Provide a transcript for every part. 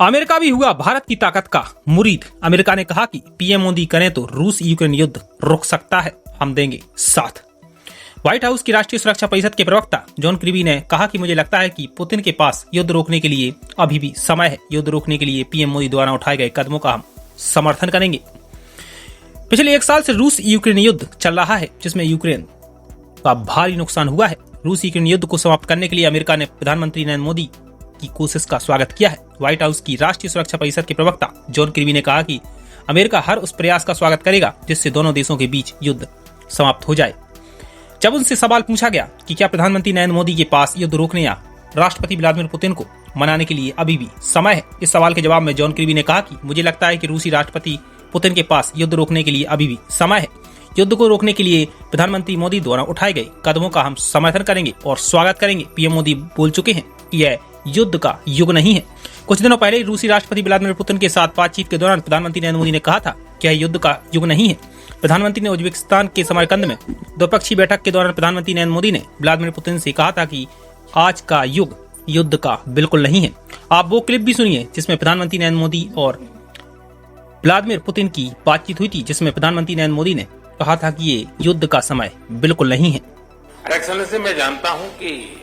America भी हुआ भारत की ताकत का मुरीद। अमेरिका ने कहा कि पीएम मोदी करें तो रूस यूक्रेन युद्ध रुक सकता है, हम देंगे साथ। व्हाइट हाउस की राष्ट्रीय सुरक्षा परिषद के प्रवक्ता जॉन किर्बी ने कहा कि मुझे लगता है कि पुतिन के पास युद्ध रोकने के लिए अभी भी समय है। युद्ध रोकने के लिए पीएम मोदी द्वारा उठाए गए कदमों का हम समर्थन करेंगे। पिछले 1 साल से रूस यूक्रेन युद्ध चल रहा है, जिसमें यूक्रेन का भारी नुकसान हुआ है। रूस यूक्रेन युद्ध को समाप्त करने के लिए अमेरिका ने प्रधानमंत्री नरेंद्र मोदी की कोशिश का स्वागत किया है। व्हाइट हाउस की राष्ट्रीय सुरक्षा परिषद के प्रवक्ता जॉन किर्बी ने कहा कि अमेरिका हर उस प्रयास का स्वागत करेगा जिससे दोनों देशों के बीच युद्ध समाप्त हो जाए। जब उनसे सवाल पूछा गया कि क्या प्रधानमंत्री नरेंद्र मोदी के पास युद्ध रोकने या राष्ट्रपति व्लादिमीर पुतिन को मनाने के लिए अभी भी समय है, इस सवाल के जवाब में जॉन किर्बी ने कहा कि मुझे लगता है कि रूसी राष्ट्रपति पुतिन के पास युद्ध रोकने के लिए अभी भी समय है। युद्ध को रोकने के लिए प्रधानमंत्री मोदी द्वारा उठाए गए कदमों का हम समर्थन करेंगे और स्वागत करेंगे। पीएम मोदी बोल चुके हैं कि यह युद्ध का युग नहीं है। कुछ दिनों पहले रूसी राष्ट्रपति व्लादिमीर पुतिन के साथ बातचीत के दौरान प्रधानमंत्री नरेंद्र मोदी ने कहा था कि यह युद्ध का युग नहीं है। प्रधानमंत्री ने उज्बेकिस्तान के समरकंद में द्विपक्षीय बैठक के दौरान प्रधानमंत्री नरेंद्र मोदी ने व्लादिमीर पुतिन से कहा था कि आज का युग युद्ध का बिल्कुल नहीं है। आप वो क्लिप भी सुनिए जिसमें प्रधानमंत्री नरेंद्र मोदी और व्लादिमीर पुतिन की बातचीत हुई थी, जिसमें प्रधानमंत्री नरेंद्र मोदी ने कहा था कि ये युद्ध का समय बिल्कुल नहीं है। एक्सेलेंसी, मैं जानता हूं कि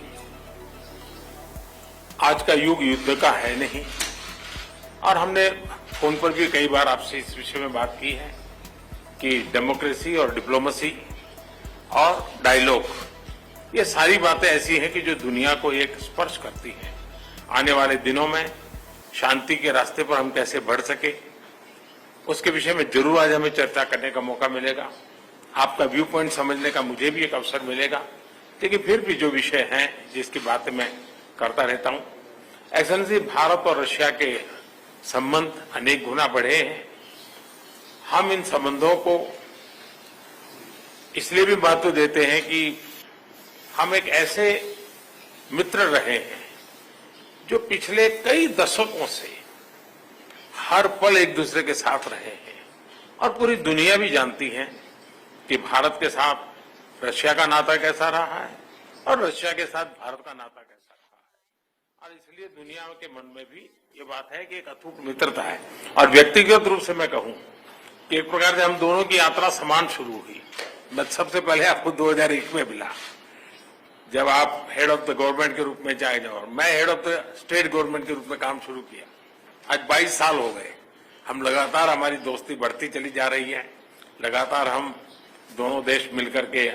आज का युग युद्ध का है नहीं, और हमने फोन पर भी कई बार आपसे इस विषय में बात की है कि डेमोक्रेसी और डिप्लोमेसी और डायलॉग, ये सारी बातें ऐसी हैं कि जो दुनिया को एक स्पर्श करती है। आने वाले दिनों में शांति के रास्ते पर हम कैसे बढ़ सके, उसके विषय में जरूर आज हमें चर्चा करने का मौका मिलेगा। आपका व्यू पॉइंट समझने का मुझे भी एक अवसर मिलेगा। लेकिन फिर भी जो विषय हैं जिसकी बातें मैं करता रहता हूं, एक्सेलेंसी, भारत और रशिया के संबंध अनेक गुना बढ़े हैं। हम इन संबंधों को इसलिए भी महत्व देते हैं कि हम एक ऐसे मित्र रहे हैं जो पिछले कई दशकों से हर पल एक दूसरे के साथ रहे हैं, और पूरी दुनिया भी जानती है कि भारत के साथ रशिया का नाता कैसा रहा है और रशिया के साथ भारत का नाता कैसा रहा है। और इसलिए दुनिया के मन में भी ये बात है कि एक अटूट मित्रता है। और व्यक्तिगत रूप से मैं कहूं कि एक प्रकार से हम दोनों की यात्रा समान शुरू हुई। मैं सबसे पहले आपको 2001 में मिला, जब आप हेड ऑफ द गवर्नमेंट के रूप में जाए जाओ, मैं head of the state government के रूप में काम शुरू किया। आज 22 साल हो गए। हम लगातार, हमारी दोस्ती बढ़ती चली जा रही है। लगातार हम दोनों देश मिलकर के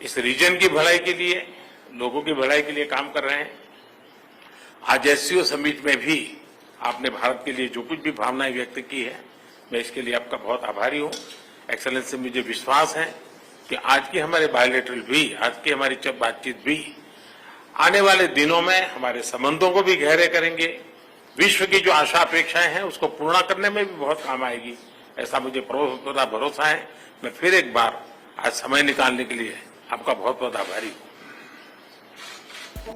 इस रीजन की भलाई के लिए, लोगों की भलाई के लिए काम कर रहे हैं। आज एससीओ समिट में भी आपने भारत के लिए जो कुछ भी भावनाएं व्यक्त की है, मैं इसके लिए आपका बहुत आभारी हूं। एक्सेलेंसी, मुझे विश्वास है कि आज की हमारे बायलैटरल भी, आज की हमारी बातचीत भी आने वाले दिनों में हमारे संबंधों को भी गहरे करेंगे। विश्व की जो आशा अपेक्षाएं हैं उसको पूर्ण करने में भी बहुत काम आएगी, ऐसा मुझे पूरा भरोसा है। मैं फिर एक बार आज समय निकालने के लिए आपका बहुत बहुत आभारी हूं।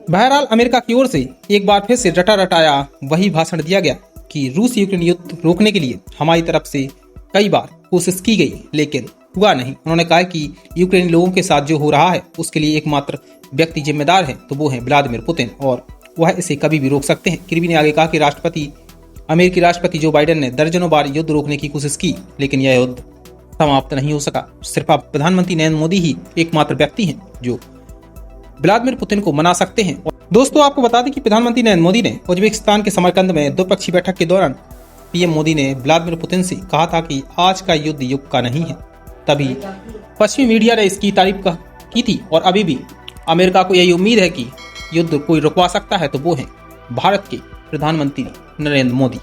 बहरहाल अमेरिका की ओर से एक बार फिर से रटा रटाया वही भाषण दिया गया कि रूस यूक्रेन युद्ध रोकने के लिए हमारी तरफ से कई बार कोशिश की गई, लेकिन हुआ नहीं। उन्होंने कहा कि यूक्रेनी लोगों के साथ जो हो रहा है उसके लिए एकमात्र व्यक्ति जिम्मेदार है, तो वो है व्लादिमीर पुतिन, और वह इसे कभी भी रोक सकते हैं। किर्बी ने आगे कहा कि अमेरिकी राष्ट्रपति जो बाइडेन ने दर्जनों बार युद्ध रोकने की कोशिश की, लेकिन यह युद्ध समाप्त नहीं हो सका। सिर्फ अब प्रधानमंत्री नरेंद्र मोदी ही एकमात्र व्यक्ति हैं जो व्लादिमीर पुतिन को मना सकते हैं। दोस्तों, आपको बता दें कि प्रधानमंत्री नरेंद्र मोदी ने उज्बेकिस्तान के समरकंद में द्विपक्षीय बैठक के दौरान पीएम मोदी ने व्लादिमीर पुतिन से कहा था कि आज का युद्ध युग का नहीं है। तभी पश्चिमी मीडिया ने इसकी तारीफ की थी, और अभी भी अमेरिका को यही उम्मीद है कि युद्ध कोई रुकवा सकता है, तो वो है भारत के प्रधानमंत्री नरेंद्र मोदी।